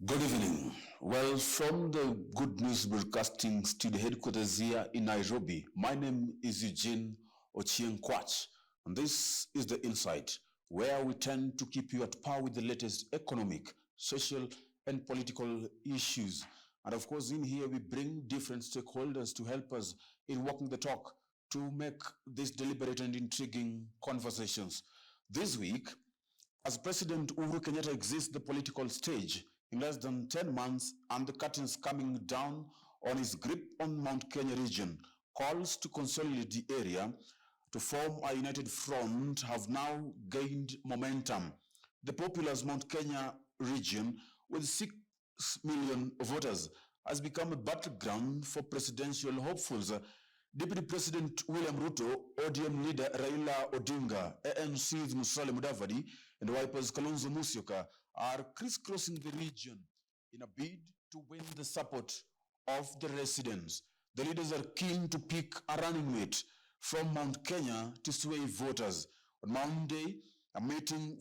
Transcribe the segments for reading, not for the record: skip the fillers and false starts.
Good evening. Well, from the Good News Broadcasting Studio headquarters here in Nairobi, my name is Eugene Ochieng Kwach, and this is The Insight, where we tend to keep you at par with the latest economic, social, and political issues. And of course, in here, we bring different stakeholders to help us in walking the talk to make these deliberate and intriguing conversations. This week, as President Uhuru Kenyatta exits the political stage in less than 10 months and the curtains coming down on his grip on Mount Kenya region, calls to consolidate the area to form a united front have now gained momentum. The populous Mount Kenya region, with 6 million voters, has become a battleground for presidential hopefuls. Deputy President William Ruto, ODM leader Raila Odinga, ANC's Musalia Mudavadi, and Wiper's Kalonzo Musyoka are crisscrossing the region in a bid to win the support of the residents. The leaders are keen to pick a running mate from Mount Kenya to sway voters. On Monday, a meeting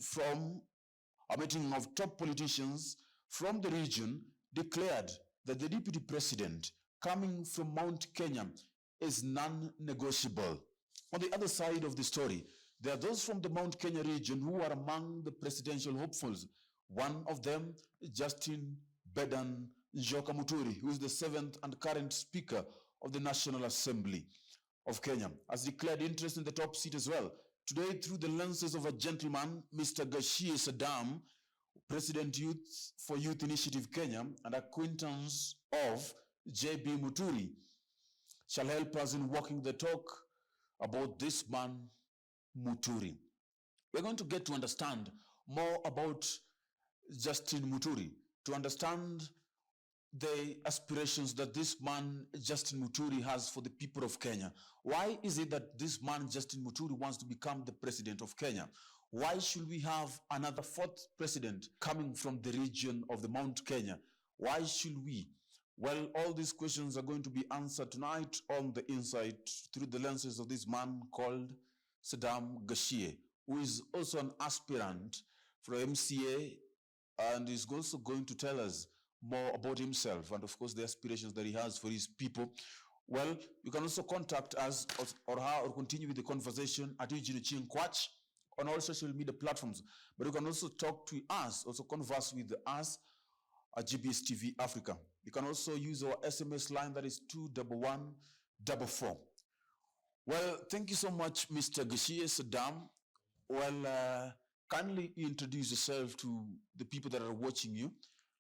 of top politicians from the region declared that the deputy president coming from Mount Kenya is non-negotiable. On the other side of the story, there are those from the Mount Kenya region who are among the presidential hopefuls. One of them is Justin Bedan Njoka Muturi, who is the 7th and current Speaker of the National Assembly of Kenya, has declared interest in the top seat as well. Today, through the lenses of a gentleman, Mr. GACHIE SADAM, President for Youth Initiative Kenya, and acquaintance of JB Muturi, shall help us in walking the talk about this man, Muturi. We're going to get to understand more about Justin Muturi, to understand the aspirations that this man, Justin Muturi, has for the people of Kenya. Why is it that this man, Justin Muturi, wants to become the president of Kenya? Why should we have another 4th president coming from the region of the Mount Kenya? Why should we? Well, all these questions are going to be answered tonight on The Insight through the lenses of this man called Sadam GACHIE, who is also an aspirant for MCA and is also going to tell us more about himself and, of course, the aspirations that he has for his people. Well, you can also contact us or her or continue with the conversation at Eugene Ochieng Kwach on all social media platforms. But you can also talk to us, also converse with us at GBS TV Africa. You can also use our SMS line, that is 21144. Well, thank you so much, Mr. GACHIE SADAM. Well, kindly introduce yourself to the people that are watching you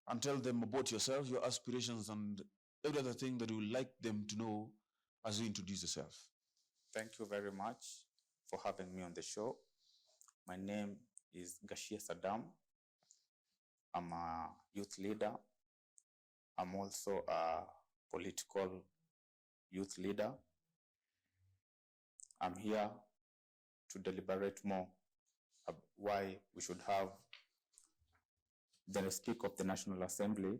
and tell them about yourself, your aspirations, and every other thing that you would like them to know as you introduce yourself. Thank you very much for having me on the show. My name is GACHIE SADAM. I'm a youth leader. I'm also a political youth leader. I'm here to deliberate more why we should have the Speaker of the National Assembly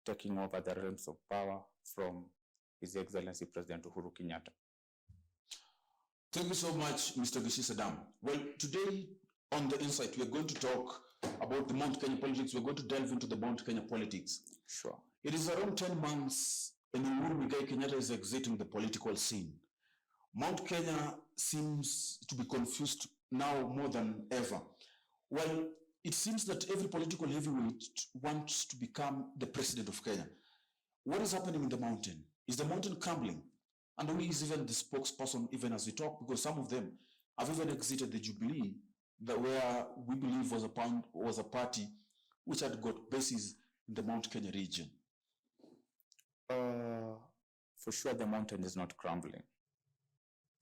taking over the realms of power from His Excellency President Uhuru Kenyatta. Thank you so much, Mr. GACHIE SADAM. Well, today on The Insight, we're going to talk about the Mount Kenya politics. We're going to delve into the Mount Kenya politics. Sure. It is around 10 months and Uhuru Kenyatta is exiting the political scene. Mount Kenya seems to be confused now more than ever. Well, it seems that every political heavyweight wants to become the president of Kenya. What is happening in the mountain? Is the mountain crumbling? And who is even the spokesperson even as we talk? Because some of them have even exited the Jubilee, where we believe was a party which had got bases in the Mount Kenya region. For sure, the mountain is not crumbling.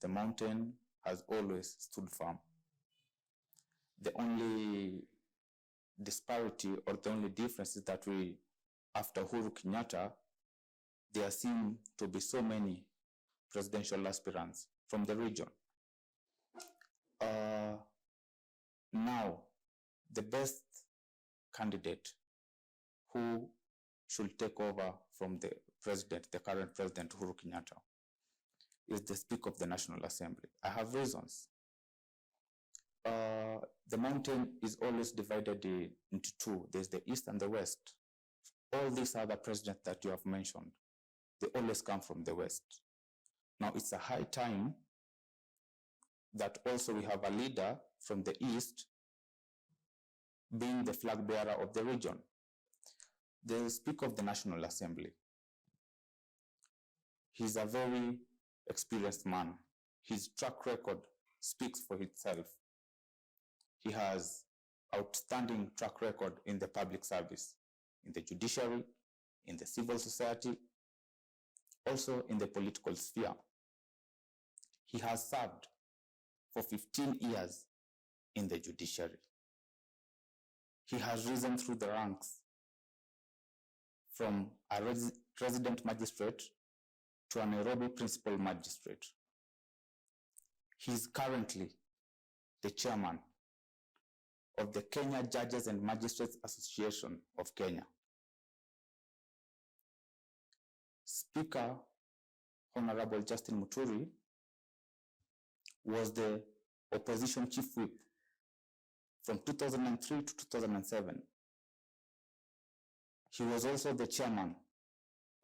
The mountain has always stood firm. The only disparity or the only difference is that after Uhuru Kenyatta, there seem to be so many presidential aspirants from the region. Now, the best candidate who should take over from the current president Uhuru Kenyatta, is the Speaker of the National Assembly. I have reasons. The mountain is always divided into two. There's the east and the west. all these other presidents that you have mentioned, they always come from the West. Now it's a high time that also we have a leader from the East being the flag bearer of the region. The Speaker of the National Assembly. He's a very experienced man. His track record speaks for itself. He has outstanding track record in the public service, in the judiciary, in the civil society, also in the political sphere. He has served for 15 years in the judiciary. He has risen through the ranks from a resident magistrate to a Nairobi principal magistrate. He is currently the chairman of the Kenya Judges and Magistrates Association of Kenya. Speaker Honorable Justin Muturi was the opposition chief whip from 2003 to 2007. He was also the chairman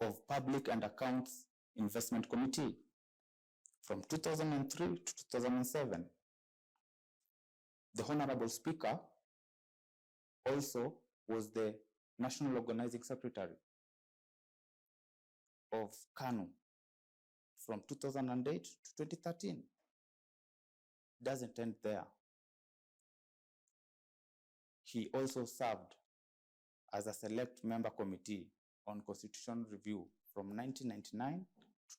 of Public and Accounts Investment Committee from 2003 to 2007. The Honorable Speaker also was the National Organizing Secretary of KANU from 2008 to 2013. Doesn't end there. He also served as a select member committee on constitutional review from 1999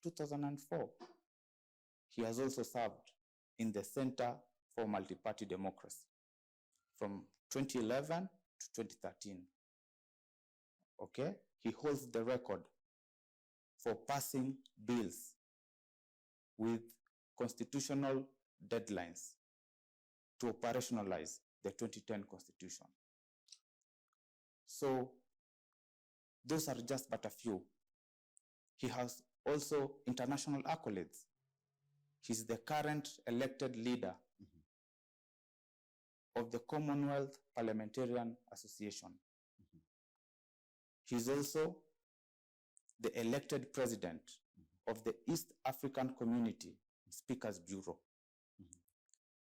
to 2004. He has also served in the Center for Multi-Party Democracy from 2011 to 2013. Okay? He holds the record for passing bills with constitutional deadlines to operationalize the 2010 Constitution. So those are just but a few. He has also international accolades. He's the current elected leader of the Commonwealth Parliamentarian Association. He's also the elected president of the East African Community Speakers Bureau.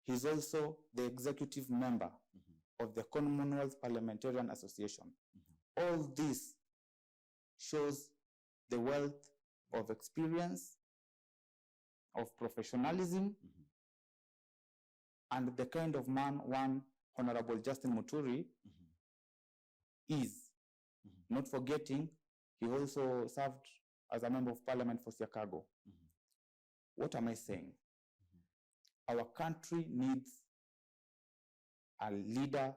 He's also the executive member of the Commonwealth Parliamentarian Association. All this shows the wealth of experience, of professionalism, and the kind of man one Honorable Justin Muturi is. Not forgetting, he also served as a member of parliament for Chicago. What am I saying? Our country needs a leader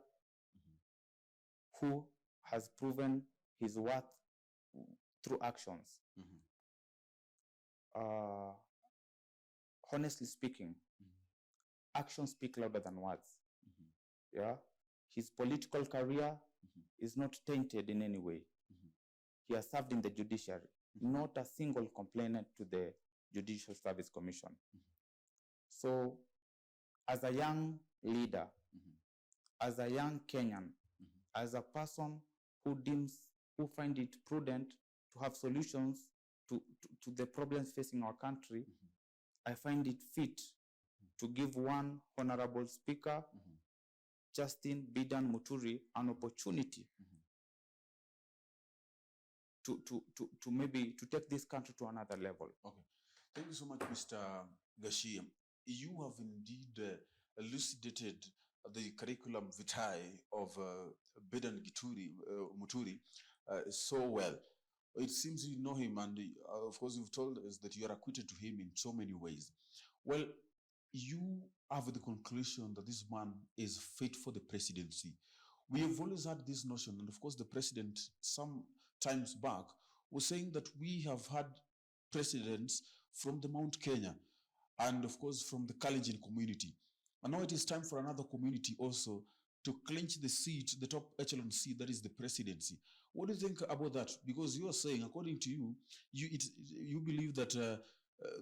who has proven his worth through actions. Honestly speaking, actions speak louder than words. Yeah, his political career is not tainted in any way. He has served in the judiciary, not a single complainant to the Judicial Service Commission. So, as a young leader, as a young Kenyan, as a person who find it prudent to have solutions to the problems facing our country, I find it fit to give one Honorable Speaker, Justin Bedan Muturi, an opportunity to maybe to take this country to another level. Okay. Thank you so much, Mr. GACHIE. You have indeed elucidated the curriculum vitae of Bedan Muturi so well. It seems you know him, and of course you've told us that you are acquainted to him in so many ways. Well, you have the conclusion that this man is fit for the presidency. We have always had this notion, and of course the president some times back was saying that we have had presidents from the Mount Kenya and of course from the Kalenjin community. And now it is time for another community also to clinch the seat, the top echelon seat, that is the presidency. What do you think about that? Because you are saying, according to you, you believe that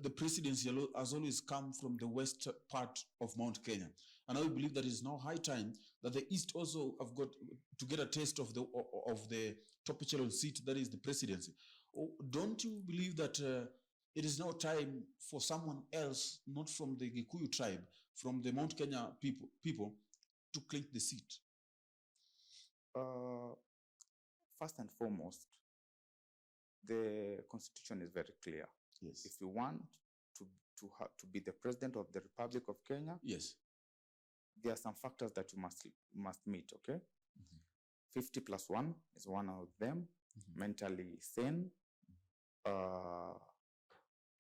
the presidency has always come from the west part of Mount Kenya. And I believe that it's now high time that the East also have got to get a taste of the top echelon seat, that is the presidency. Don't you believe that it is now time for someone else, not from the Gikuyu tribe, from the Mount Kenya people to claim the seat? First and foremost, the constitution is very clear. Yes. If you want to be the president of the Republic of Kenya, yes, there are some factors that you must meet. Okay, 50+1 is one of them. Mentally sane,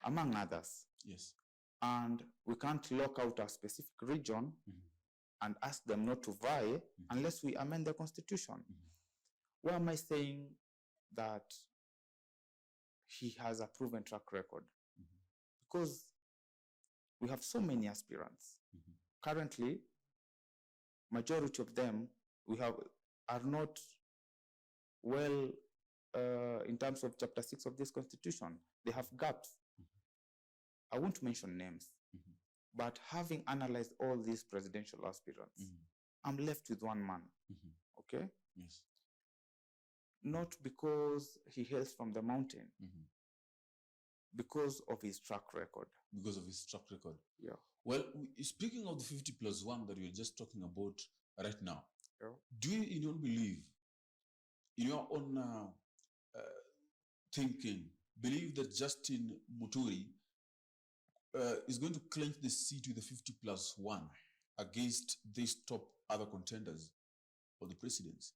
among others. Yes. And we can't lock out a specific region and ask them not to vie unless we amend the constitution. Why am I saying that he has a proven track record? Because we have so many aspirants. Currently, majority of them are not well in terms of chapter 6 of this constitution. They have gaps. I won't mention names, but having analyzed all these presidential aspirants, I'm left with one man. Okay? Yes. Not because he hails from the mountain, because of his track record. Because of his track record. Yeah. Well, speaking of the 50+1 that you're just talking about right now, yeah. Do you, in your belief, in your own thinking, believe that Justin Muturi is going to clinch the seat with the 50+1 against these top other contenders for the presidency?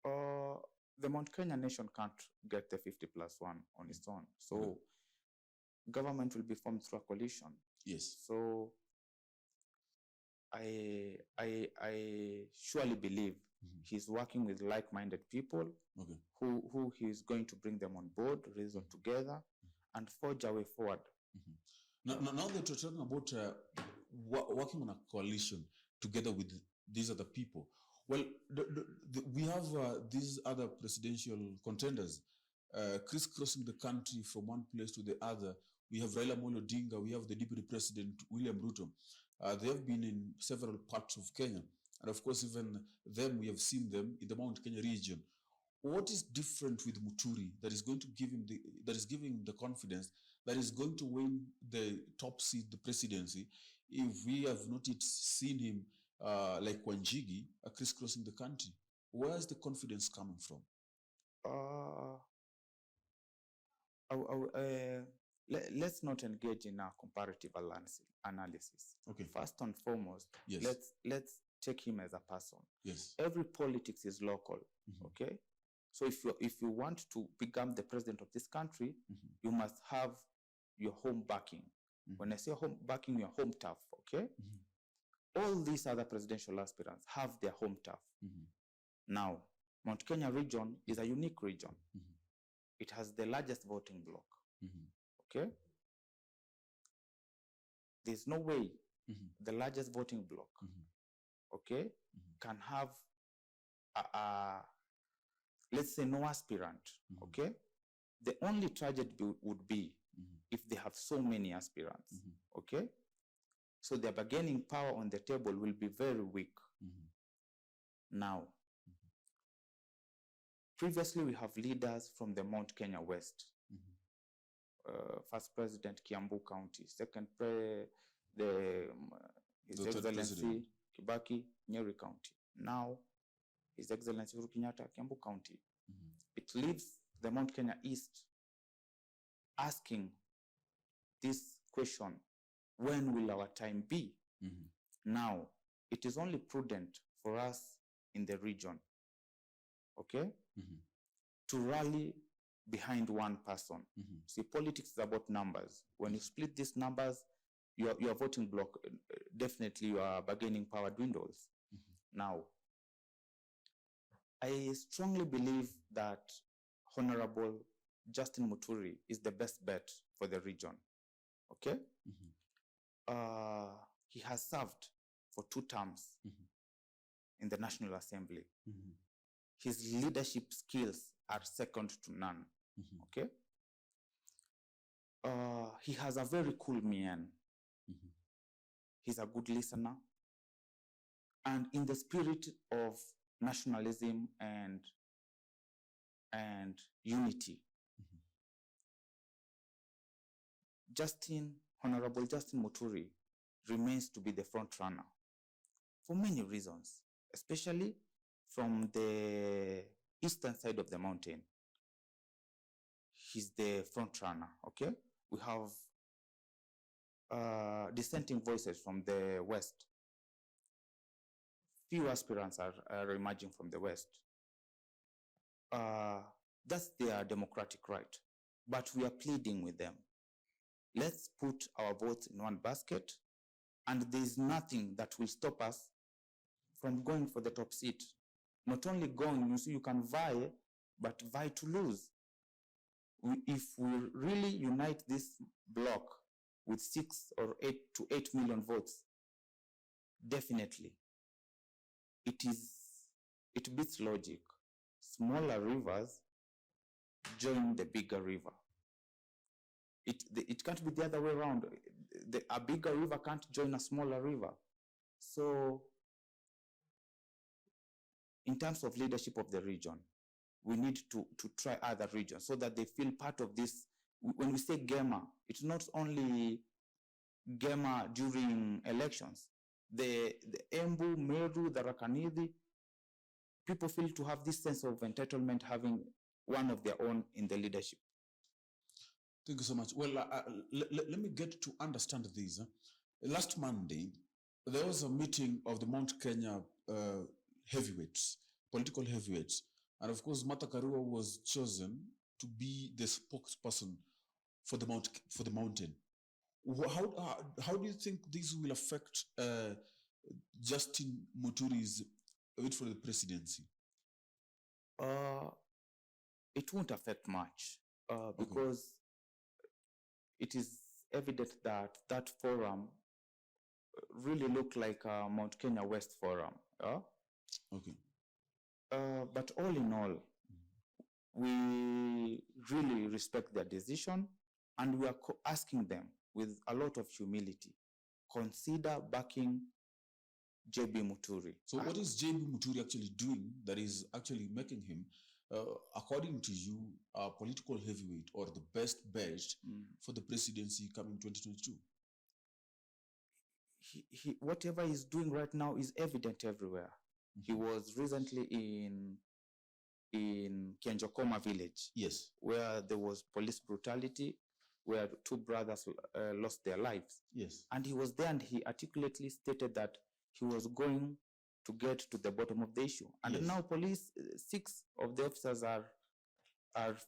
The Mount Kenya nation can't get the 50+1 on its own. So government will be formed through a coalition. Yes. So I surely believe he's working with like-minded people who he's going to bring them on board, reason together, and forge a way forward. Now that we're talking about working on a coalition together with these other people, well, we have these other presidential contenders crisscrossing the country from one place to the other. We have Raila Amolo Odinga, we have the Deputy President William Ruto. They have been in several parts of Kenya. And of course, even them, we have seen them in the Mount Kenya region. What is different with Muturi that is going to give him that is giving him the confidence that is going to win the top seat, the presidency, if we have not yet seen him like Wanjigi crisscrossing the country? Where is the confidence coming from? Let's not engage in a comparative analysis. Okay. First and foremost, yes. let's take him as a person. Yes. Every politics is local. Okay. So if you want to become the president of this country, you must have your home backing. When I say home backing, your home turf. Okay. All these other presidential aspirants have their home turf. Now, Mount Kenya region is a unique region. It has the largest voting bloc. Okay? There's no way the largest voting bloc, okay, can have let's say no aspirant. Okay? The only tragedy would be if they have so many aspirants. Okay? So their bargaining power on the table will be very weak. Now, previously we have leaders from the Mount Kenya West. First President Kiambu County, second His Excellency Kibaki, Nyeri County. Now, His Excellency Uhuru Kenyatta, Kiambu County. It leaves the Mount Kenya East asking this question, when will our time be? Now, it is only prudent for us in the region, okay, to rally behind one person. See, politics is about numbers. When you split these numbers, your voting bloc, definitely your bargaining power dwindles. Now, I strongly believe that Honorable Justin Muturi is the best bet for the region. Okay? He has served for 2 terms in the National Assembly. His leadership skills are second to none. Okay? He has a very cool mien. He's a good listener. and in the spirit of nationalism and unity. Honorable Justin Muturi remains to be the front runner for many reasons, especially from the eastern side of the mountain. He's the front runner, okay? We have dissenting voices from the west. Few aspirants are emerging from the west. That's their democratic right, but we are pleading with them. Let's put our votes in one basket, and there's nothing that will stop us from going for the top seat. Not only going, you see, you can vie, but vie to lose. If we really unite this bloc with 6 or 8 to 8 million votes, definitely, it beats logic. Smaller rivers join the bigger river. It can't be the other way around. A bigger river can't join a smaller river. So, in terms of leadership of the region, we need to try other regions so that they feel part of this. When we say Gema, it's not only Gema during elections. The Embu, Meru, the Rakanidi, people feel to have this sense of entitlement, having one of their own in the leadership. Thank you so much. Well, let me get to understand this. Last Monday, there was a meeting of the Mount Kenya heavyweights, political heavyweights. And of course, Martha Karua was chosen to be the spokesperson for the mountain. How do you think this will affect Justin Muturi's bid for the presidency? It won't affect much because it is evident that that forum really looked like a Mount Kenya West forum. Okay. But all in all, we really respect their decision, and we are asking them with a lot of humility, consider backing JB Muturi. So what is JB Muturi actually doing that is actually making him, according to you, a political heavyweight or the best bet for the presidency coming 2022? Whatever he's doing right now is evident everywhere. He was recently in Kenjokoma village. Yes. Where there was police brutality, where 2 brothers lost their lives. Yes. And he was there and he articulately stated that he was going to get to the bottom of the issue. And yes. Now police, 6 of the officers are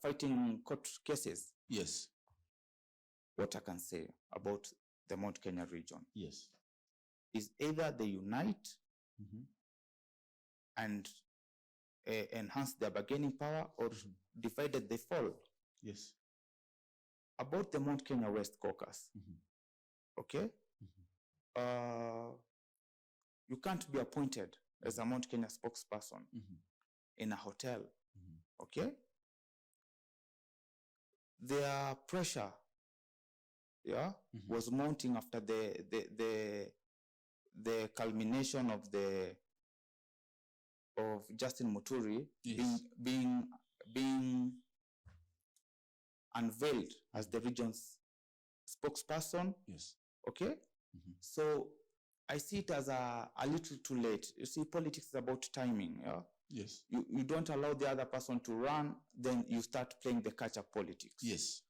fighting court cases. Yes. What I can say about the Mount Kenya region, yes, is either they unite and enhance their bargaining power, or divided they fall. Yes. About the Mount Kenya West caucus, okay? You can't be appointed as a Mount Kenya spokesperson in a hotel, okay? Their pressure, was mounting after the culmination of Justin Muturi being unveiled as the region's spokesperson. Yes. Okay? So I see it as a little too late. You see, politics is about timing. Yeah? Yes. You don't allow the other person to run, then you start playing the catch-up politics. Yes.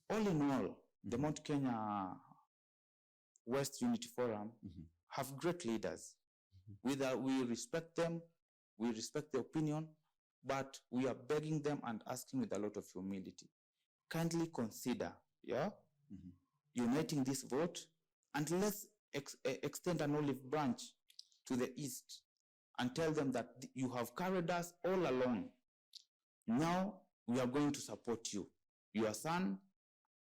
All in all, the Mount Kenya West Unity Forum have great leaders. We respect them, we respect their opinion, but we are begging them and asking with a lot of humility. Kindly consider, uniting this vote, and let's extend an olive branch to the east and tell them that you have carried us all along. Now we are going to support you. Your son,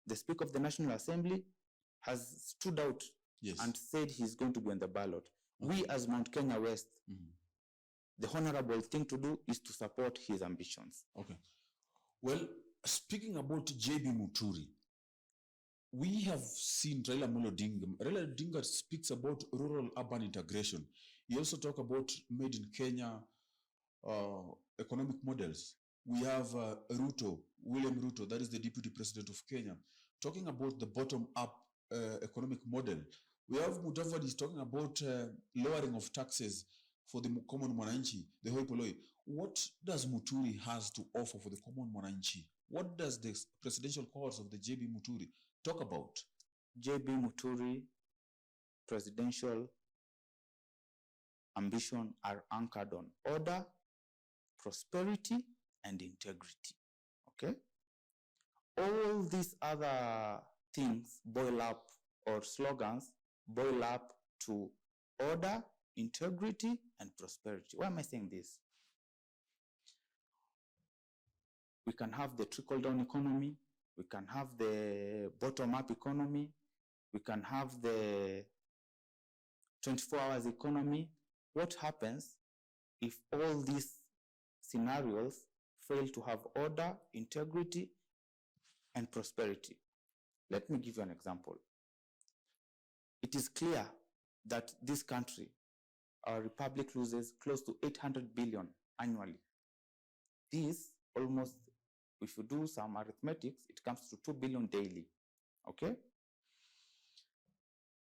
the Speaker of the National Assembly, has stood out and said he's going to be on the ballot. We as Mount Kenya West, the honorable thing to do is to support his ambitions. Okay. Well, speaking about JB Muturi, we have seen Raila Odinga. Raila Odinga speaks about rural-urban integration. He also talked about made in Kenya economic models. We have William Ruto, that is the Deputy President of Kenya, talking about the bottom-up economic model. We have Mudavadi talking about lowering of taxes for the common mwananchi, the hoi polloi. What does Muturi has to offer for the common mwananchi? What does the presidential cohorts of the JB Muturi talk about? JB Muturi presidential ambition are anchored on order, prosperity, and integrity. Okay? All these other things boil up, or slogans boil up to order, integrity, and prosperity. Why am I saying this? We can have the trickle-down economy, we can have the bottom-up economy, we can have the 24 hours economy. What happens if all these scenarios fail to have order, integrity, and prosperity? Let me give you an example. It is clear that this country, our republic, loses close to 800 billion annually. This almost, if you do some arithmetics, it comes to 2 billion daily. Okay?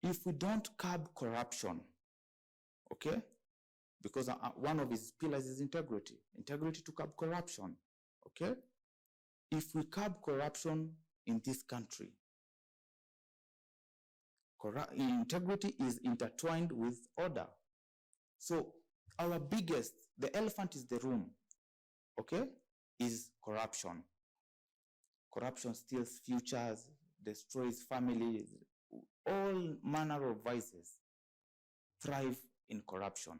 If we don't curb corruption, okay, because one of his pillars is integrity to curb corruption, okay? If we curb corruption in this country, integrity is intertwined with order. So our biggest, the elephant is the room, okay, is corruption. Corruption steals futures, destroys families, all manner of vices thrive in corruption.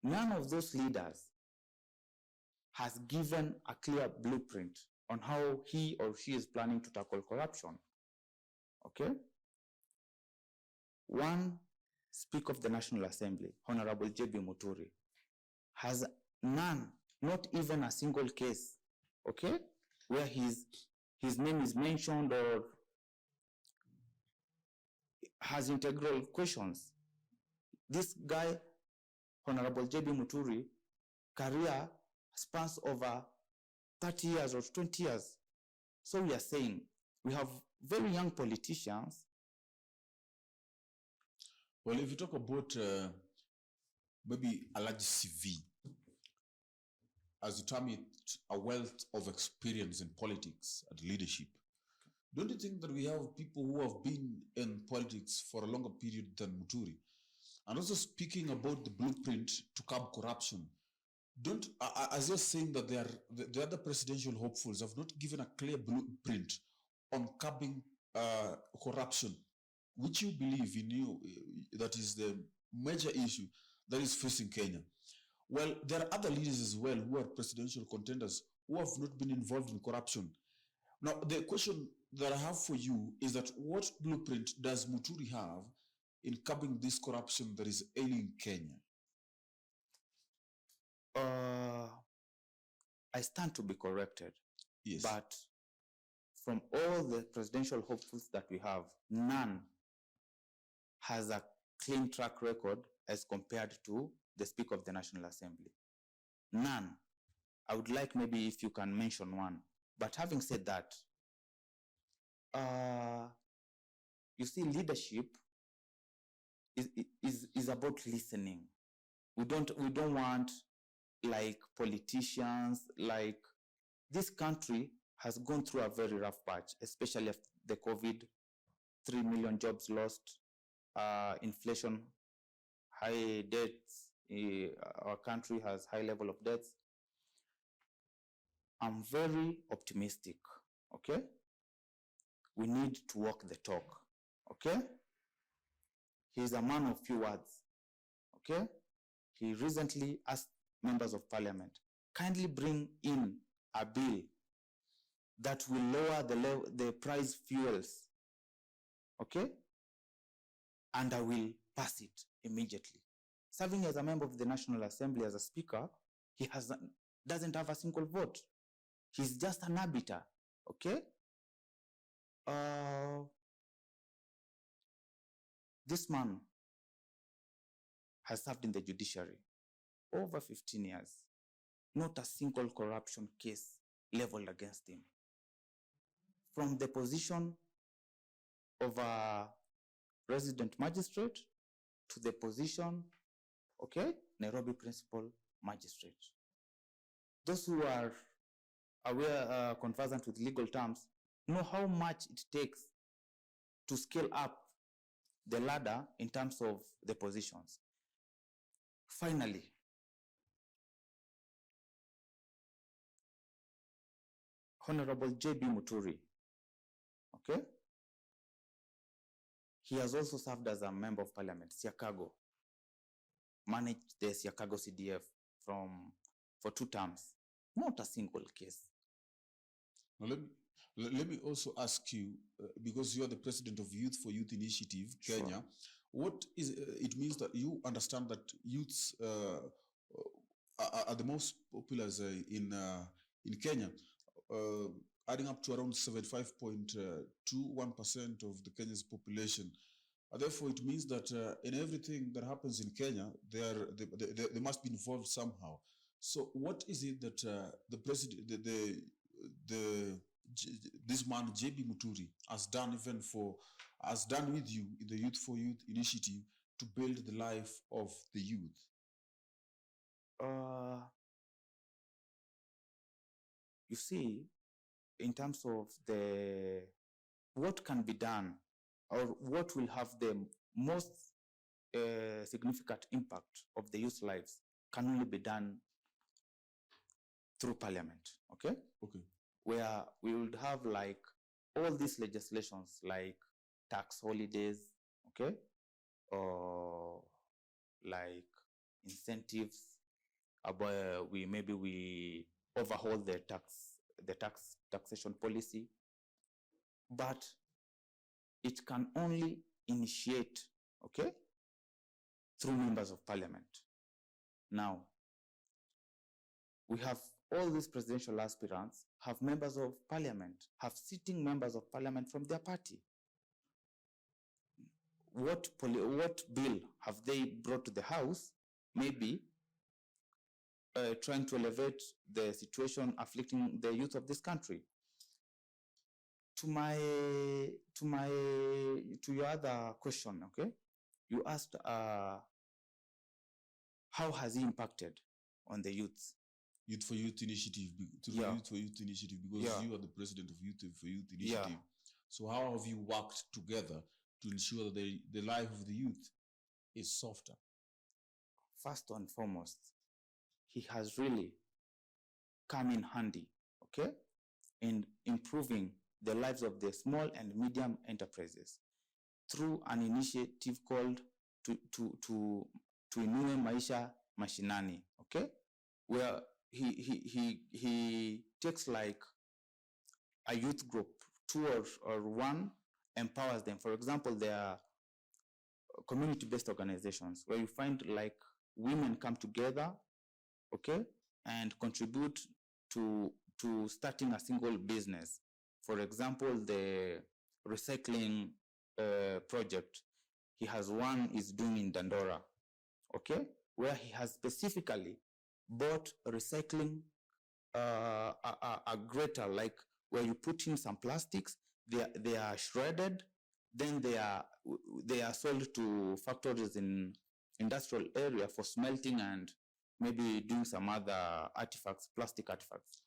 None of those leaders has given a clear blueprint on how he or she is planning to tackle corruption. Okay? One Speaker of the National Assembly, Honorable JB Muturi, has none, not even a single case, okay, where his name is mentioned or has integral questions. This guy, Honorable JB Muturi, career spans over 30 years or 20 years. So we are saying we have very young politicians. Well, if you talk about maybe a large CV, as you term it, a wealth of experience in politics and leadership, don't you think that we have people who have been in politics for a longer period than Muturi? And also speaking about the blueprint to curb corruption, as you're saying that the other presidential hopefuls have not given a clear blueprint on curbing corruption, which you believe in that is the major issue that is facing Kenya. Well, there are other leaders as well who are presidential contenders who have not been involved in corruption. Now, the question that I have for you is that what blueprint does Muturi have in curbing this corruption that is ailing Kenya? I stand to be corrected. Yes. But from all the presidential hopefuls that we have, none has a clean track record as compared to the Speaker of the National Assembly. None. I would like maybe if you can mention one. But having said that, you see, leadership is about listening. We don't want like politicians, like this country has gone through a very rough patch, especially after the COVID, 3 million jobs lost, inflation, high debts, our country has high level of debts. I'm very optimistic, okay? We need to walk the talk, okay? He's a man of few words, okay? He recently asked members of parliament, kindly bring in a bill that will lower the price fuels, okay? And I will pass it immediately. Serving as a member of the National Assembly as a speaker, he doesn't have a single vote. He's just an arbiter, okay? This man has served in the judiciary over 15 years. Not a single corruption case leveled against him. From the position of a resident magistrate to the position, Nairobi principal magistrate. Those who are aware, conversant with legal terms, know how much it takes to scale up the ladder in terms of the positions. Finally, Honorable JB Muturi, he has also served as a member of parliament, Siakago, managed the Siakago CDF for 2 terms. Not a single case. Now let me also ask you, because you are the president of Youth for Youth Initiative, Kenya, Sure. what is it means that you understand that youths are the most popular in Kenya, adding up to around 75.21% of the Kenya's population. Therefore, it means that in everything that happens in Kenya, they must be involved somehow. So, what is it that the president, this man JB Muturi has done with you in the Youth for Youth Initiative to build the life of the youth? You see, in terms of what can be done or what will have the most significant impact of the youth's lives can only be done through parliament, okay? Where we would have like all these legislations like tax holidays, okay? Or like incentives, we overhaul the taxation policy, but it can only initiate, okay, through members of parliament. Now, we have all these presidential aspirants have members of parliament, have sitting members of parliament from their party. What bill have they brought to the House? Maybe trying to elevate the situation afflicting the youth of this country. To your other question, okay? You asked how has he impacted on the youth? Youth for Youth Initiative, Youth for Youth Initiative, because you are the president of Youth for Youth Initiative. So how have you worked together to ensure that the life of the youth is softer? First and foremost, he has really come in handy, okay, in improving the lives of the small and medium enterprises through an initiative called Tuinue Maisha Mashinani, okay, where he takes like a youth group, 2 or 1, empowers them. For example, there are community-based organizations where you find like women come together, okay, and contribute to starting a single business. For example, the recycling project, he has one is doing in Dandora, okay, where he has specifically bought recycling a grater, like where you put in some plastics, they are shredded, then they are sold to factories in industrial area for smelting and maybe doing some other artifacts, plastic artifacts.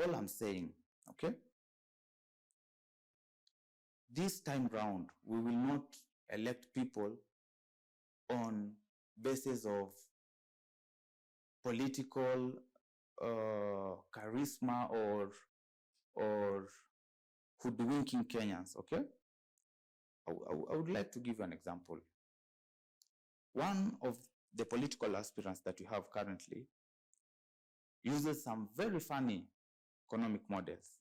All I'm saying, okay, this time round, we will not elect people on basis of political charisma or hoodwinking Kenyans, okay? I would like to give you an example. One of the political aspirants that we have currently uses some very funny economic models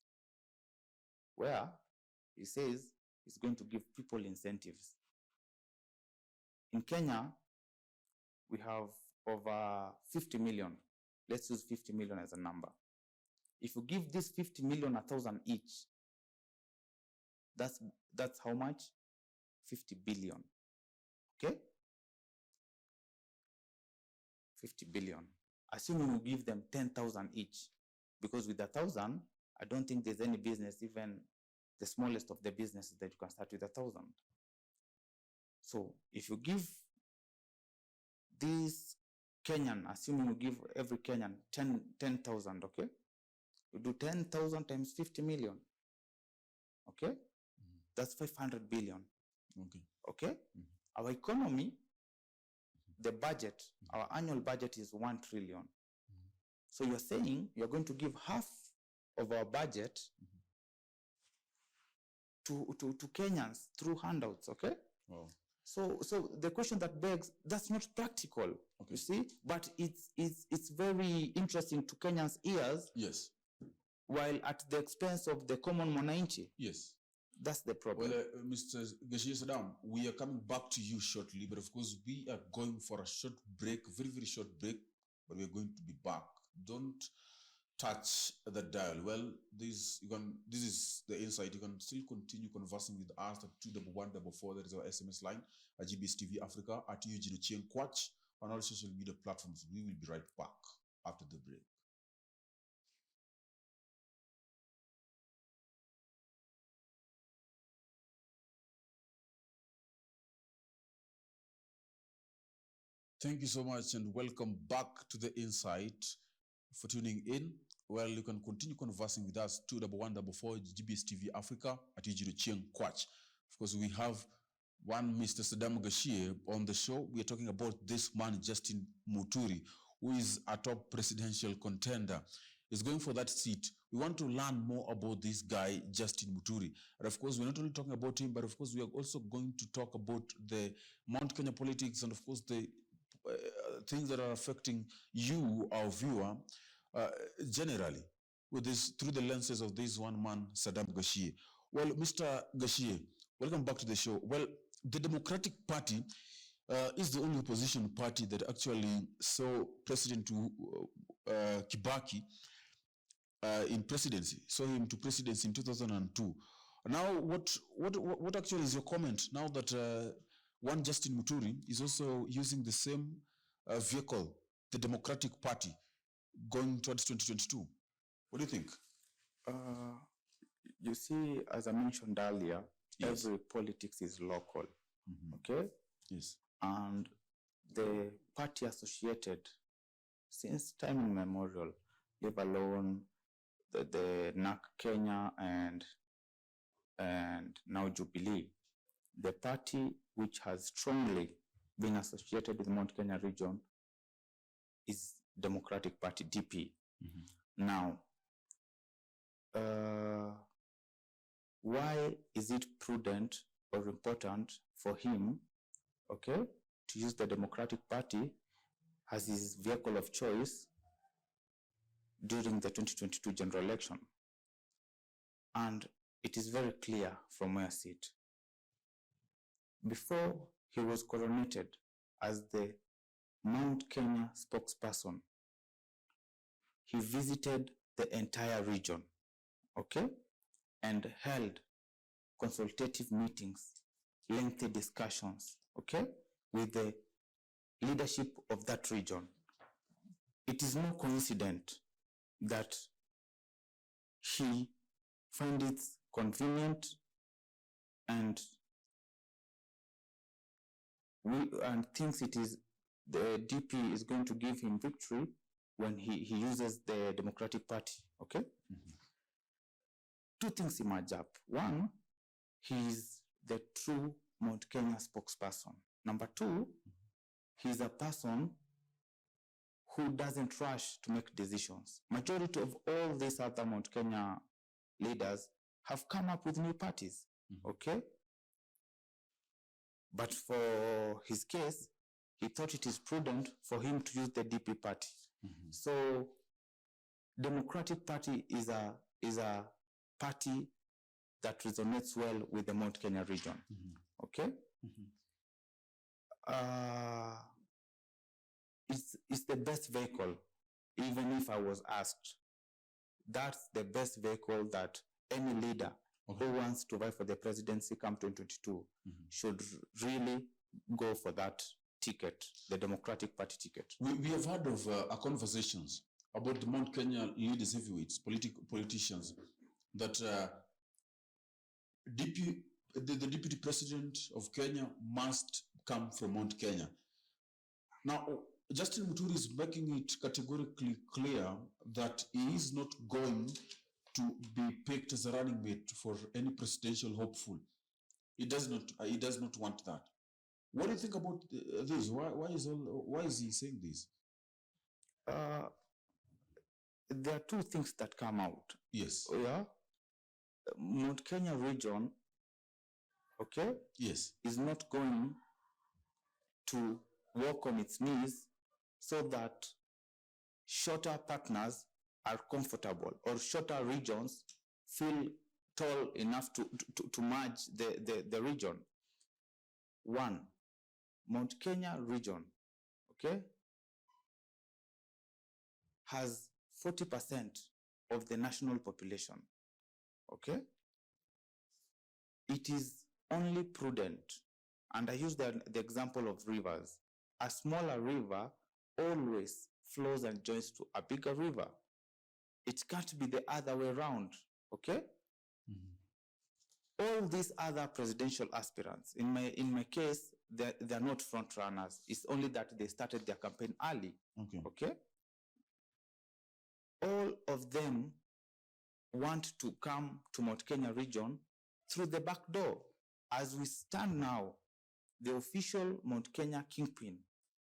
where he says he's going to give people incentives. In Kenya, we have over 50 million. Let's use 50 million as a number. If you give this 50 million 1,000 each, that's how much? 50 billion. Okay? 50 billion. Assuming we give them 10,000 each, because with 1,000, I don't think there's any business, even the smallest of the businesses, that you can start with 1,000. So if you give this Kenyan, assuming you give every Kenyan 10,000, okay? You do 10,000 times 50 million, okay? That's 500 billion. Okay? Our economy, the budget, our annual budget is 1 trillion. So you're saying you're going to give half of our budget to Kenyans through handouts, okay? Wow. So the question that begs, that's not practical, you see? But it's very interesting to Kenyans' ears. Yes. While at the expense of the common mwananchi. Yes. That's the problem. Well, Mr. GACHIE SADAM, we are coming back to you shortly, but of course we are going for a short break, very, very short break, but we're going to be back. Don't touch the dial. Well, this is the insight. You can still continue conversing with us at 21144. That is our SMS line at GBS TV Africa, at Eugene Kwach on all social media platforms. We will be right back after the break. Thank you so much and welcome back to the Insight. For tuning in. Well, you can continue conversing with us 21144 GBS TV Africa at Eugene Kwach. Of course, we have one Mr. Sadam GACHIE on the show. We are talking about this man, Justin Muturi, who is a top presidential contender. He's going for that seat. We want to learn more about this guy, Justin Muturi. And of course, we're not only talking about him, but of course, we are also going to talk about the Mount Kenya politics and of course, the things that are affecting you, our viewer, generally, with this through the lenses of this one man, Sadam GACHIE. Well, Mr. GACHIE, welcome back to the show. Well, the Democratic Party is the only opposition party that actually saw President Kibaki in presidency, saw him to presidency in 2002. Now, what actually is your comment now that one Justin Muturi is also using the same vehicle, the Democratic Party, going towards 2022? What do you think? You see, as I mentioned earlier, yes. Every politics is local, okay? Yes. And the party associated since time immemorial, leave alone the NAC Kenya and now Jubilee, the party which has strongly been associated with the Mount Kenya region is Democratic Party, DP. Now, why is it prudent or important for him, okay, to use the Democratic Party as his vehicle of choice during the 2022 general election? And it is very clear from where I sit. Before he was coronated as the Mount Kenya spokesperson, he visited the entire region, okay, and held consultative meetings, lengthy discussions, okay, with the leadership of that region. It is no coincidence that he finds it convenient and thinks it is the DP is going to give him victory when he uses the Democratic Party, okay? Two things emerge up. One, he is the true Mount Kenya spokesperson. Number two, he's a person who doesn't rush to make decisions. Majority of all these other Mount Kenya leaders have come up with new parties, okay? But for his case, he thought it is prudent for him to use the DP party. So, Democratic Party is a party that resonates well with the Mount Kenya region, okay? It's the best vehicle, even if I was asked. That's the best vehicle that any leader who wants to vie for the presidency come 2022 should really go for that ticket, the Democratic Party ticket. We have heard of conversations about the Mount Kenya leaders, heavyweights, politicians, that the deputy president of Kenya must come from Mount Kenya. Now, Justin Muturi is making it categorically clear that he is not going to be picked as a running mate for any presidential hopeful. He does not want that. What do you think about this? Why is he saying this? There are two things that come out. Yes. Yeah. Mount Kenya region, okay? Yes. Is not going to walk on its knees so that shorter partners are comfortable, or shorter regions feel tall enough to merge the region. One, Mount Kenya region, okay, has 40% of the national population, okay? It is only prudent, and I use the example of rivers. A smaller river always flows and joins to a bigger river. It can't be the other way around, okay? All these other presidential aspirants, in my case, they're not front runners. It's only that they started their campaign early, okay? All of them want to come to Mount Kenya region through the back door. As we stand now, the official Mount Kenya kingpin,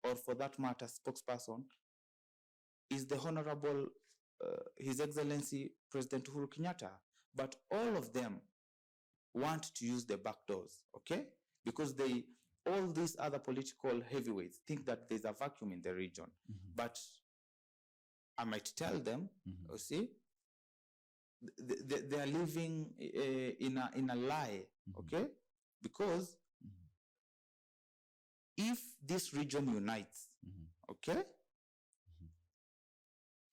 or for that matter, spokesperson, is the Honorable His Excellency President Uhuru Kenyatta. But all of them want to use the back doors, okay? Because all these other political heavyweights think that there's a vacuum in the region. But I might tell them, you see, they are living in a lie, okay? Because if this region unites, okay,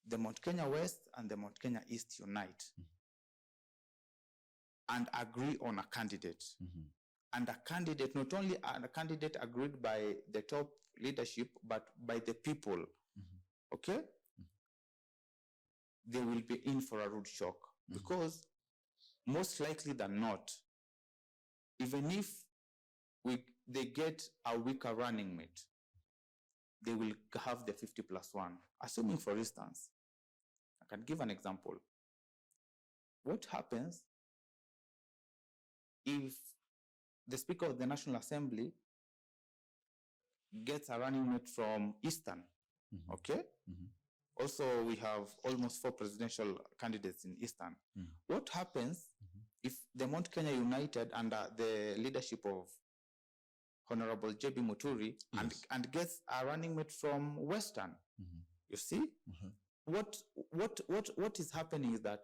the Mount Kenya West and the Mount Kenya East unite and agree on a candidate, and a candidate, not only a candidate agreed by the top leadership, but by the people, okay, they will be in for a rude shock. Because most likely than not, even if they get a weaker running mate, they will have the 50+1. Assuming, for instance, I can give an example. What happens if the Speaker of the National Assembly gets a running mate from Eastern, okay? Also, we have almost 4 presidential candidates in Eastern. What happens if the Mount Kenya United under the leadership of Honorable JB Muturi and gets a running mate from Western? You see? What is happening is that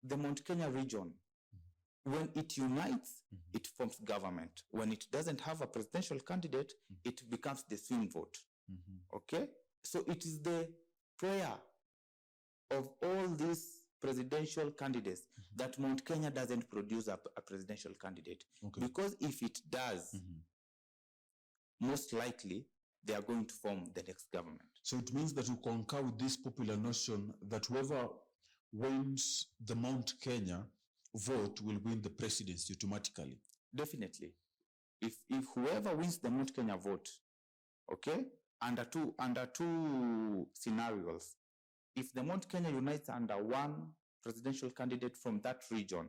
the Mount Kenya region, when it unites, it forms government. When it doesn't have a presidential candidate, it becomes the swing vote. Okay? So it is the prayer of all these presidential candidates that Mount Kenya doesn't produce a presidential candidate. Because if it does, most likely they are going to form the next government. So it means that you concur with this popular notion that whoever wins the Mount Kenya vote will win the presidency automatically. Definitely. If whoever wins the Mount Kenya vote, okay, under two scenarios. If the Mount Kenya unites under one presidential candidate from that region,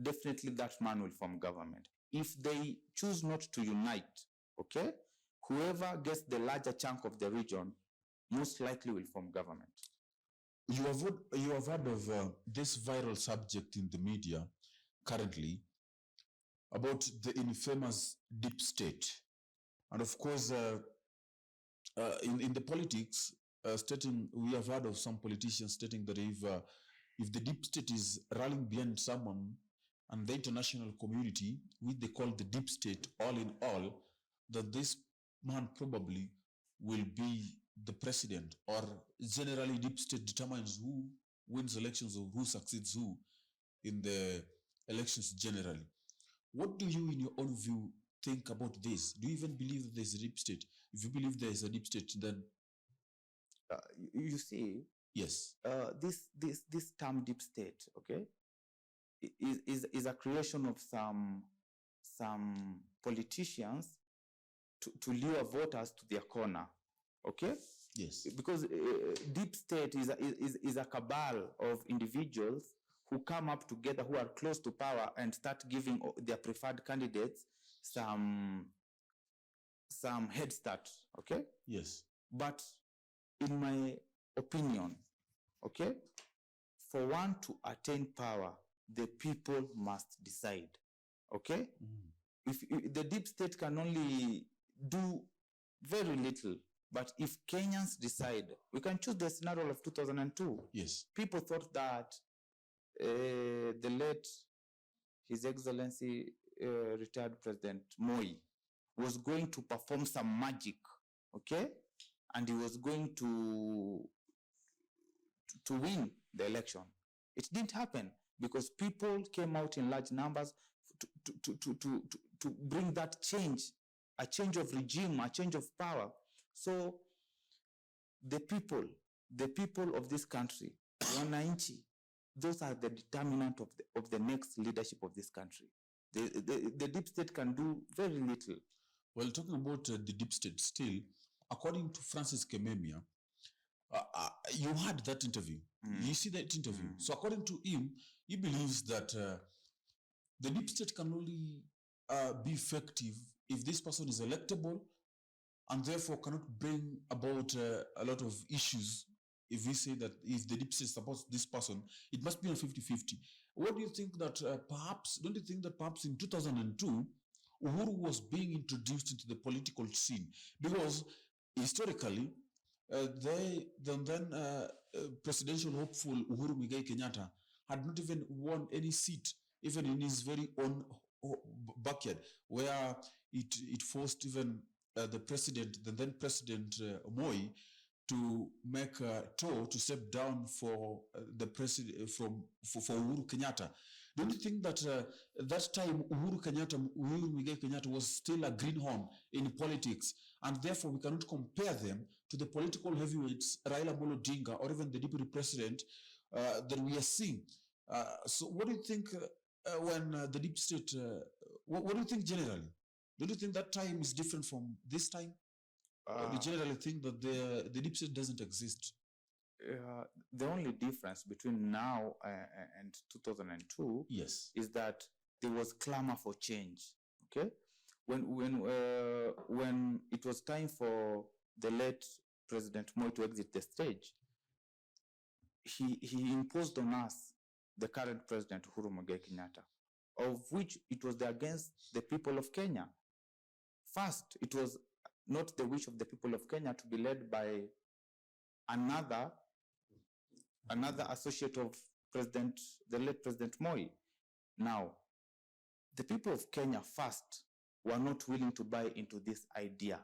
definitely that man will form government. If they choose not to unite, okay, whoever gets the larger chunk of the region most likely will form government. You have heard of this viral subject in the media currently about the infamous deep state. And of course, in the politics, we have heard of some politicians stating that if the deep state is rallying behind someone and the international community, which they call the deep state, all in all, that this man probably will be the president, or generally deep state determines who wins elections or who succeeds who in the elections generally. What do you, in your own view, think about this? Do you even believe that there's a deep state? If you believe there is a deep state, then you see, yes. This term deep state, okay, is a creation of some politicians to lure voters to their corner, okay? Yes. Because deep state is a cabal of individuals who come up together, who are close to power, and start giving their preferred candidates some head start, okay? Yes. But in my opinion, okay, for one to attain power, the people must decide, okay? If the deep state can only do very little, but if Kenyans decide, we can choose the scenario of 2002. Yes. People thought that the late His Excellency retired President Moi was going to perform some magic, okay? And he was going to win the election. It didn't happen because people came out in large numbers to bring that change, a change of regime, a change of power. So the people of this country, wananchi, those are the determinant of the next leadership of this country. The deep state can do very little. Well, talking about the deep state, still, according to Francis Kememia, you had that interview. You see that interview. So according to him, he believes that the deep state can only be effective if this person is electable and therefore cannot bring about a lot of issues. If we say that if the deep state supports this person, it must be a 50-50. What do you think that don't you think that perhaps in 2002, Uhuru was being introduced into the political scene? Because historically, presidential hopeful Uhuru Muigai Kenyatta had not even won any seat, even in his very own backyard, where it forced even the then President Moi, to make a tour to step down for the president for Uhuru Kenyatta. Don't you think that that time Uhuru Muigai Kenyatta was still a greenhorn in politics, and therefore we cannot compare them to the political heavyweights Raila Amolo Odinga or even the deputy president that we are seeing? So what do you think when the deep state? What do you think generally? Don't you think that time is different from this time? We generally think that the deep state doesn't exist. The only difference between now and 2002, yes, is that there was clamor for change. Okay, when it was time for the late President Moi to exit the stage, he imposed on us the current President Uhuru Muigai Kenyatta, of which it was against the people of Kenya. First, it was not the wish of the people of Kenya to be led by another associate of the late President Moi. Now, the people of Kenya first were not willing to buy into this idea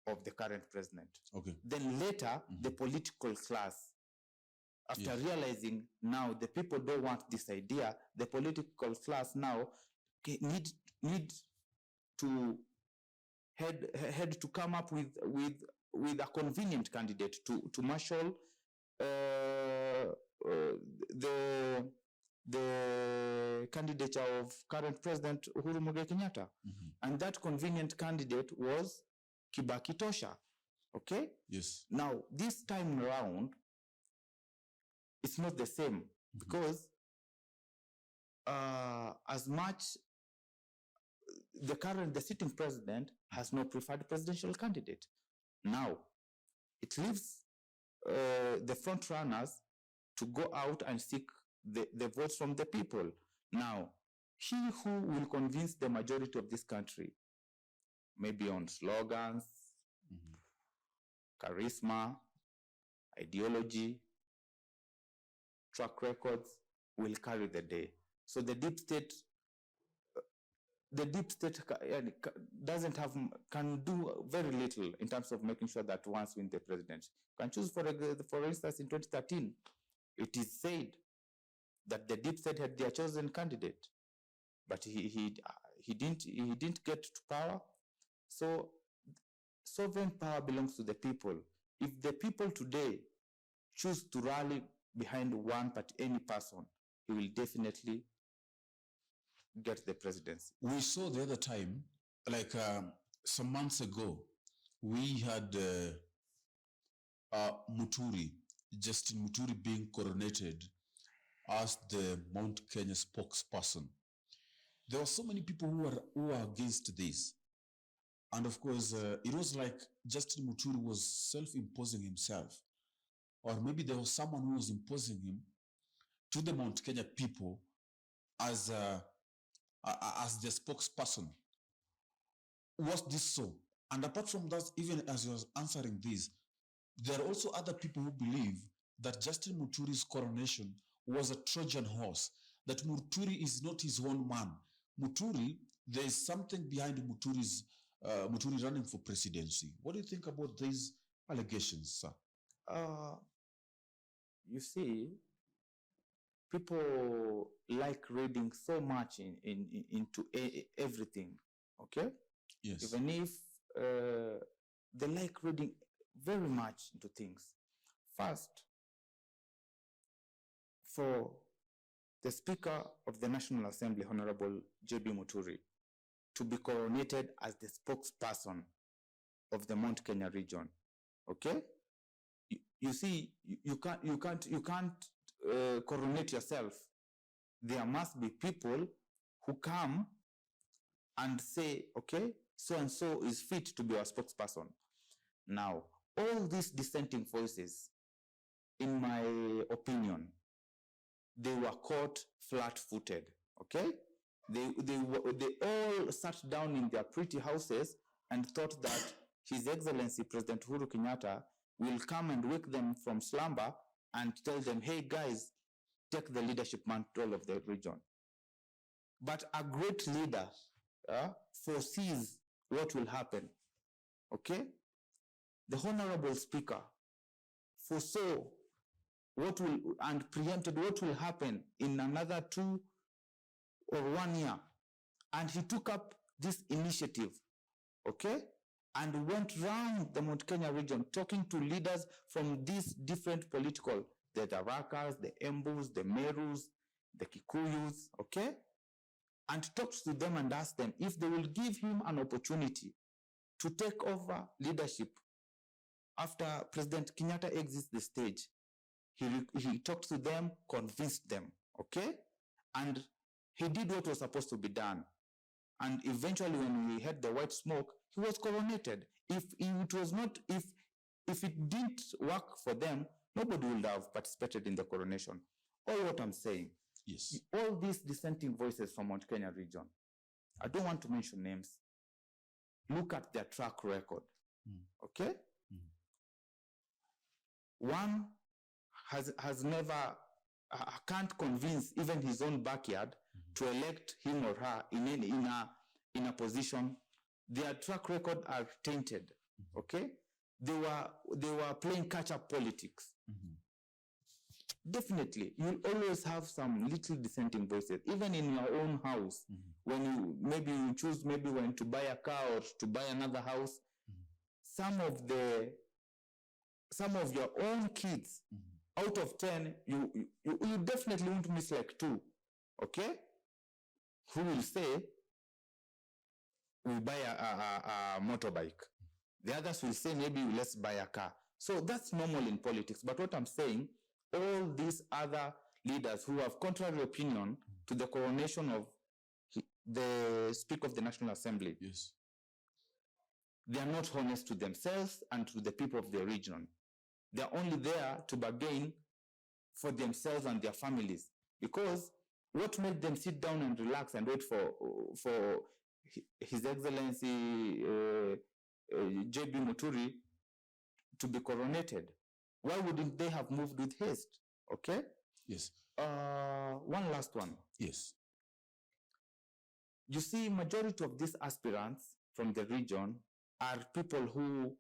of the current president. Okay. Then later, the political class, after realizing now the people don't want this idea, the political class now need to had to come up with a convenient candidate to marshal the candidature of current President Uhuru Muigai Kenyatta. And that convenient candidate was Kibaki Tosha. Okay? Yes. Now, this time around, it's not the same, because as much the sitting president has no preferred presidential candidate. Now, it leaves the front runners to go out and seek the votes from the people. Now, he who will convince the majority of this country, maybe on slogans, charisma, ideology, track records, will carry the day. So the deep state can do very little in terms of making sure that once win the presidency. Can choose, for instance, in 2013, it is said that the deep state had their chosen candidate, but he he didn't get to power. So sovereign power belongs to the people. If the people today choose to rally behind any person, he will definitely get the presidency. We saw the other time, like some months ago, we had Muturi, Justin Muturi, being coronated as the Mount Kenya spokesperson. There were so many people who were against this. And of course, it was like Justin Muturi was self-imposing himself. Or maybe there was someone who was imposing him to the Mount Kenya people as the spokesperson. Was this so? And apart from that, even as he was answering this, there are also other people who believe that Justin Muturi's coronation was a Trojan horse, that Muturi is not his own man. Muturi, there is something behind Muturi running for presidency. What do you think about these allegations, sir? You see, people like reading so much into everything, okay? Yes. Even if they like reading very much into things. First, for the Speaker of the National Assembly, Honorable JB Muturi, to be coronated as the spokesperson of the Mount Kenya region, okay? You see, you can't coronate yourself. There must be people who come and say, okay, so and so is fit to be our spokesperson. Now, all these dissenting voices, in my opinion, they were caught flat-footed, okay? They all sat down in their pretty houses and thought that His Excellency President Uhuru Kenyatta will come and wake them from slumber and tell them, hey guys, take the leadership mantle of the region. But a great leader foresees what will happen, okay? The Honorable Speaker foresaw what will, and preempted what will happen in another 2 or 1 year. And he took up this initiative, okay? And went round the Mount Kenya region talking to leaders from these different political, the Tarakas, the Embus, the Merus, the Kikuyus, okay? And talked to them and asked them if they will give him an opportunity to take over leadership after President Kenyatta exits the stage. He talked to them, convinced them, okay? And he did what was supposed to be done. And eventually, when we had the white smoke, he was coronated. If it didn't work for them, nobody would have participated in the coronation. All what I'm saying, yes, all these dissenting voices from Mount Kenya region, I don't want to mention names. Look at their track record, okay? One has never, can't convince even his own backyard to elect him or her in a position. Their track record are tainted, okay? They were playing catch-up politics. Definitely, you'll always have some little dissenting voices, even in your own house. When you choose when to buy a car or to buy another house, some of your own kids, out of 10, you definitely won't miss like 2, okay? Who will say, we'll buy a motorbike. The others will say, maybe let's buy a car. So that's normal in politics. But what I'm saying, all these other leaders who have contrary opinion to the coronation of the Speaker of the National Assembly, yes, they are not honest to themselves and to the people of the region. They are only there to bargain for themselves and their families. Because what made them sit down and relax and wait for His Excellency JB Muturi to be coronated? Why wouldn't they have moved with haste? Okay? yes. One last one. Yes. You see, majority of these aspirants from the region are people who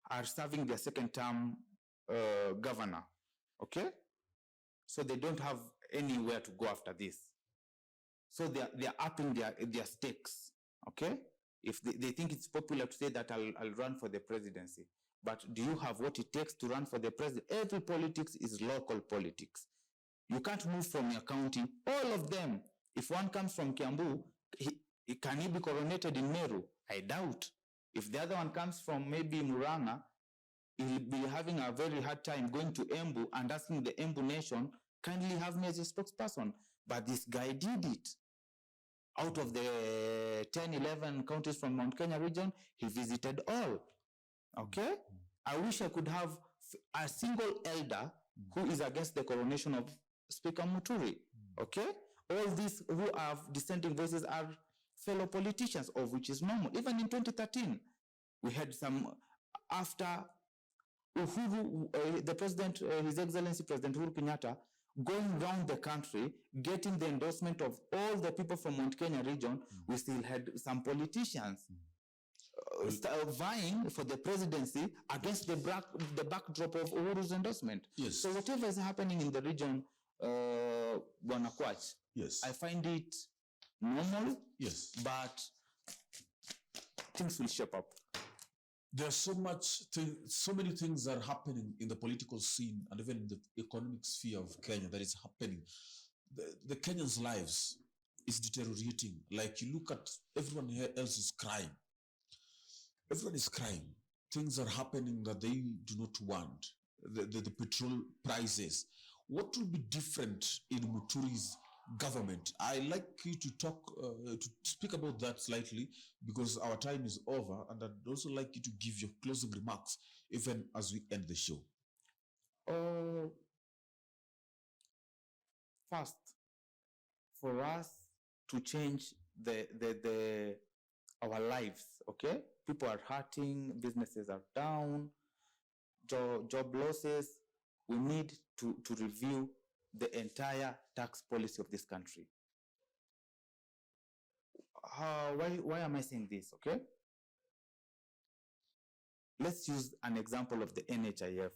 are serving their second term governor. Okay? So they don't have anywhere to go after this. So they are upping their stakes, okay? If they think it's popular to say that I'll run for the presidency, but do you have what it takes to run for the president? Every politics is local politics. You can't move from your county. All of them. If one comes from Kiambu, can he be coronated in Meru? I doubt. If the other one comes from maybe Muranga, he'll be having a very hard time going to Embu and asking the Embu nation, kindly have me as a spokesperson. But this guy did it. Out of the 10, 11 counties from Mount Kenya region, he visited all. Okay? I wish I could have a single elder who is against the coronation of Speaker Muturi. Okay? All these who have dissenting voices are fellow politicians, of which is normal. Even in 2013, we had some, after Uhuru, the president, His Excellency President Uhuru Kenyatta, going around the country, getting the endorsement of all the people from Mount Kenya region, we still had some politicians vying for the presidency against the backdrop of Uhuru's endorsement. Yes. So whatever is happening in the region, Bwana Kwach, yes, I find it normal, yes, but things will shape up. There's so many things are happening in the political scene and even in the economic sphere of Kenya that is happening. The Kenyans' lives is deteriorating. Like, you look at everyone here else is crying. Everyone is crying. Things are happening that they do not want. The petrol prices. What will be different in Muturi's government? I like you to talk, to speak about that slightly, because our time is over, and I'd also like you to give your closing remarks even as we end the show. First, for us to change our lives, okay? People are hurting, businesses are down, job losses. We need to review the entire tax policy of this country. Why am I saying this, okay? Let's use an example of the NHIF.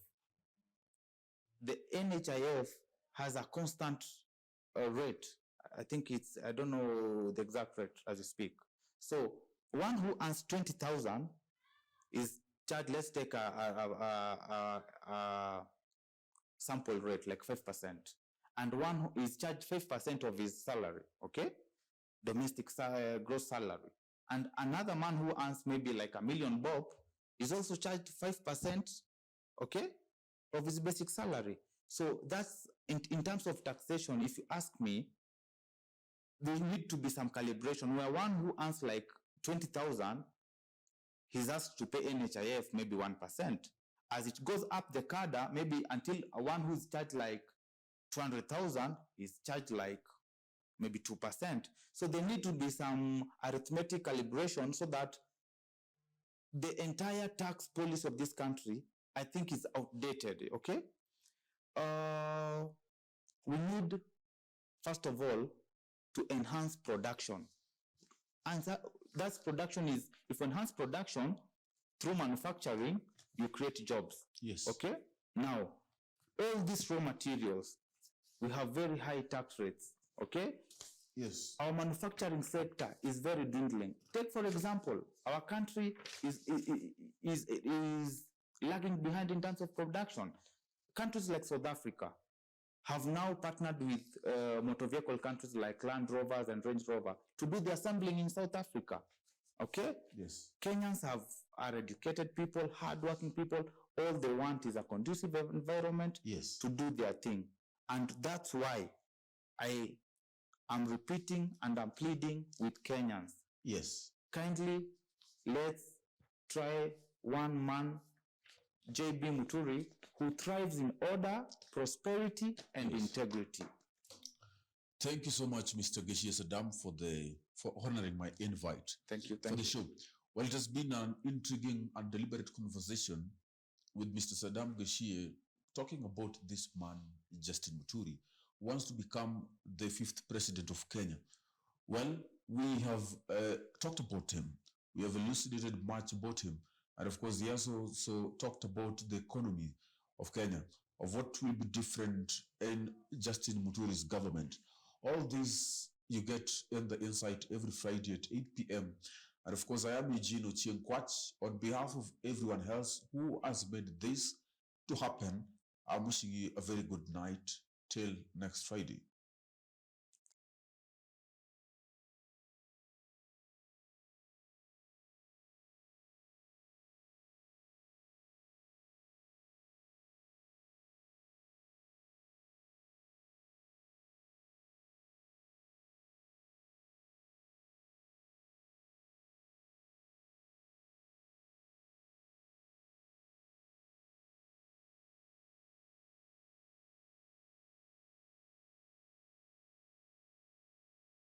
The NHIF has a constant rate. I think it's, I don't know the exact rate as you speak. So one who earns 20,000 is charged, let's take a sample rate like 5%. And one who is charged 5% of his salary, okay? Domestic gross salary. And another man who earns maybe like $1 million bob is also charged 5%, okay, of his basic salary. So that's, in terms of taxation, if you ask me, there need to be some calibration where one who earns like 20,000, he's asked to pay NHIF maybe 1%. As it goes up the cadre, maybe until one who's charged like 200,000 is charged like maybe 2%. So there need to be some arithmetic calibration so that the entire tax policy of this country, I think, is outdated, okay? We need, first of all, to enhance production. And that's production is, if you enhance production through manufacturing, you create jobs. Yes. Okay? Now, all these raw materials, we have very high tax rates. Okay? Yes. Our manufacturing sector is very dwindling. Take, for example, our country is lagging behind in terms of production. Countries like South Africa have now partnered with motor vehicle countries like Land Rovers and Range Rover to do the assembling in South Africa. Okay? Yes. Kenyans are educated people, hardworking people. All they want is a conducive environment, yes, to do their thing. And that's why I am repeating and I'm pleading with Kenyans. Yes. Kindly, let's try one man, JB Muturi, who thrives in order, prosperity, and integrity. Thank you so much, Mr. GACHIE SADAM, for honoring my invite. Thank you. For the show. Well, it has been an intriguing and deliberate conversation with Mr. Sadam GACHIE, talking about this man, Justin Muturi, who wants to become the 5th president of Kenya. Well, we have talked about him. We have elucidated much about him. And of course, he has also talked about the economy of Kenya, of what will be different in Justin Muturi's government. All this you get in the insight every Friday at 8 p.m. And of course, I am Eugene Ochienkwach. On behalf of everyone else who has made this to happen, I'm wishing you a very good night till next Friday.